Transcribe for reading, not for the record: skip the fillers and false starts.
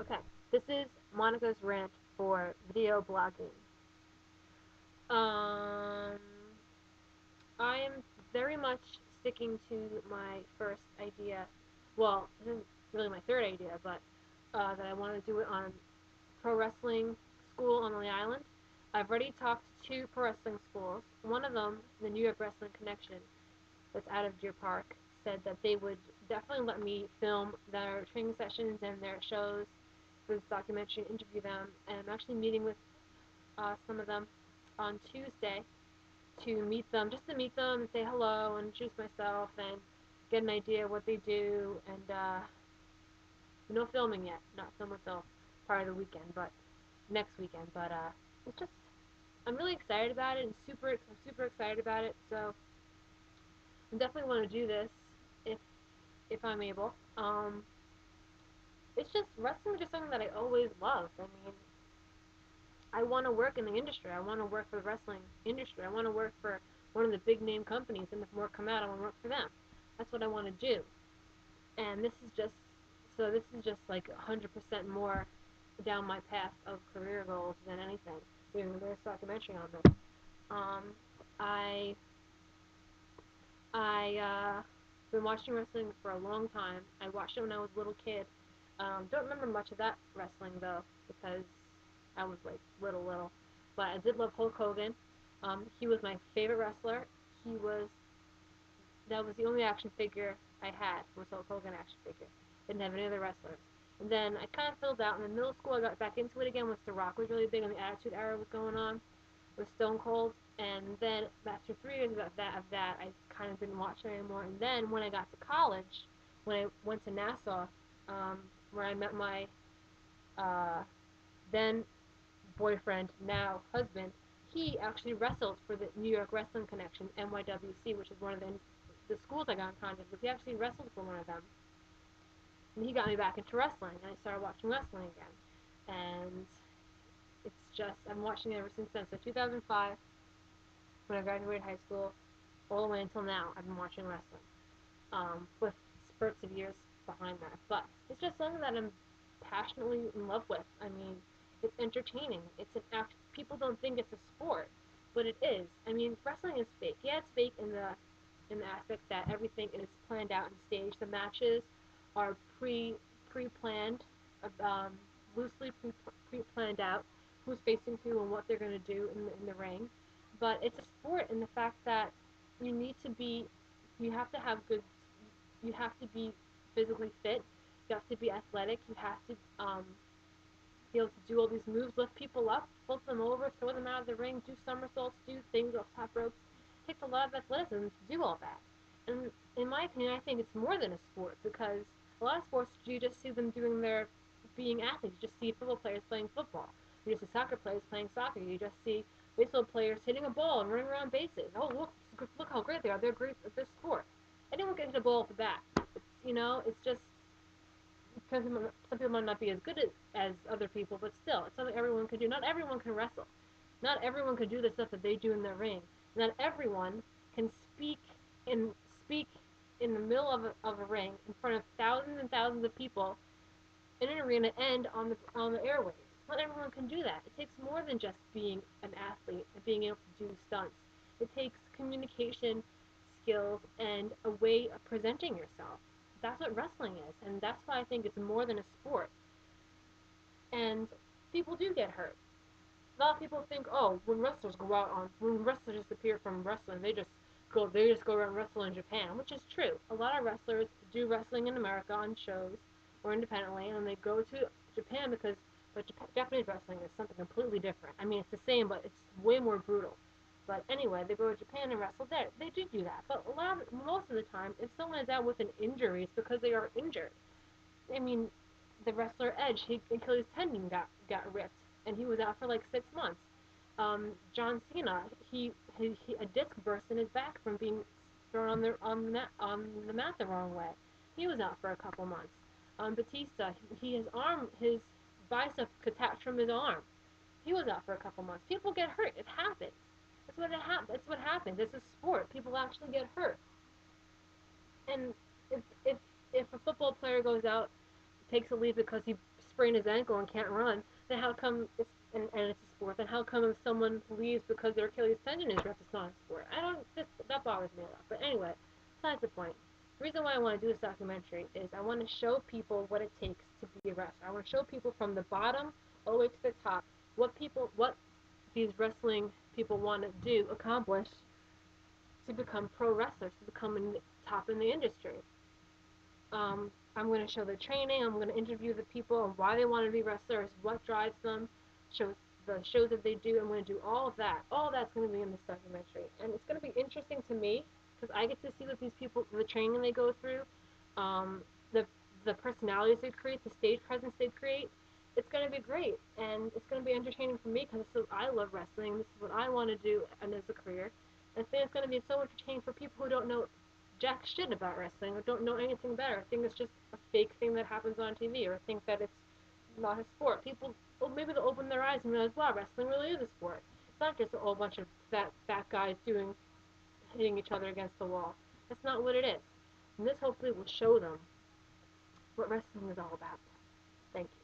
Okay, this is Monica's rant for video blogging. Um, I am very much sticking to my first idea. Well, this is really my third idea, but that I want to do it on pro wrestling school on the island. I've already talked to two pro wrestling schools. One of them, the New York Wrestling Connection, that's out of Deer Park, said that they would definitely let me film their training sessions and their shows for this documentary, interview them, and I'm actually meeting with some of them on Tuesday to meet them, just to meet them and say hello and introduce myself and get an idea of what they do. And no filming yet, not film until part of the weekend, but next weekend. But it's just I'm really excited about it and I'm super excited about it. So I definitely want to do this if if I'm able. It's just wrestling is just something that I always loved. I mean, I want to work in the industry. I want to work for the wrestling industry. I want to work for one of the big name companies, and if more come out, I want to work for them. That's what I want to do. And this is just like 100% more down my path of career goals than anything. Doing this documentary on this. Um, I I been watching wrestling for a long time. I watched it when I was a little kid. Don't remember much of that wrestling though because I was like little. But I did love Hulk Hogan. He was my favorite wrestler. He was That was the only action figure I had was Hulk Hogan action figure. Didn't have any other wrestlers. And then I kind of filled out. In middle school, I got back into it again once The Rock was really big and the Attitude Era was going on with Stone Cold. And then after 3 years of that, I kind of didn't watch it anymore. And then when I got to college, when I went to Nassau, where I met my uh, then boyfriend, now husband, he actually wrestled for the New York Wrestling Connection, NYWC, which is one of the schools I got in contact with. He actually wrestled for one of them, and he got me back into wrestling, and I started watching wrestling again. And it's just I'm watching it ever since then. So 2005, when I graduated high school, all the way until now, I've been watching wrestling. With spurts of years behind that. But it's just something that I'm passionately in love with. I mean, it's entertaining. It's an act. People don't think it's a sport, but it is. I mean, wrestling is fake. Yeah, it's fake in the aspect that everything is planned out and staged. The matches are pre-planned, um, loosely pre-planned out. Who's facing who and what they're going to do in the ring. But it's a sport in the fact that you need to be you have to have good you have to be physically fit. You have to be athletic. You have to be able to do all these moves, lift people up, flip them over, throw them out of the ring, do somersaults, do things off top ropes. It takes a lot of athleticism to do all that. And in my opinion, I think it's more than a sport because a lot of sports you just see them doing their being athletes. You just see football players playing football. You just see soccer players playing soccer. You just see baseball players hitting a ball and running around bases. Oh, look how great they are. They're great at this sport. Anyone can hit a ball off the bat. It's just some people might not be as good as other people, but still, it's something everyone can do. Not everyone can wrestle. Not everyone can do the stuff that they do in their ring. Not everyone can and speak in the middle of a ring in front of thousands and thousands of people in an arena and on the airwaves. Not everyone can do that. It takes more than just being an athlete and being able to do stunts. It takes communication skills and a way of presenting yourself. That's what wrestling is, and that's why I think it's more than a sport. And people do get hurt. A lot of people think, oh, when wrestlers disappear from wrestling, they just go around wrestling in Japan, which is true. A lot of wrestlers do wrestling in America on shows or independently, and they go to Japan but Japanese wrestling is something completely different. I mean, it's the same, but it's way more brutal. But anyway, they go to Japan and wrestle there. They do that, but most of the time, if someone is out with an injury, it's because they are injured. I mean, the wrestler Edge, he Achilles tendon got ripped, and he was out for like 6 months. John Cena, he a disc burst in his back from being thrown on the mat the wrong way. He was out for a couple months. Batista, his bicep detached from his arm. He was out for a couple months. People get hurt. It happens. That's what happens. It's a sport. People actually get hurt. And if if a football player goes out takes a leave because he sprained his ankle and can't run, then how come and it's a sport? Then how come if someone leaves because their Achilles tendon is ripped, it's not a sport? I don't. That bothers me a lot. But anyway, besides the point. The reason why I want to do this documentary is I want to show people what it takes to be a wrestler. I want to show people from the bottom all the way to the top what these wrestling people want to do, accomplish to become pro wrestlers, to become in the top in the industry. I'm going to show the training. I'm going to interview the people and why they want to be wrestlers, what drives them, show the shows that they do. I'm going to do all of that. All that's going to be in this documentary, and it's going to be interesting to me because I get to see what these people, the training they go through, um, the the personalities they create, the stage presence they create. It's going to be great, and it's going to be entertaining for me because I love wrestling. This is what I want to do, and as a career. I think it's going to be so entertaining for people who don't know jack shit about wrestling or don't know anything about it. I think it's just a fake thing that happens on TV or think that it's not a sport. People, well, maybe they'll open their eyes and realize, wow, wrestling really is a sport. It's not just a whole bunch of fat guys hitting each other against the wall. That's not what it is. And this hopefully will show them what wrestling is all about. Thank you.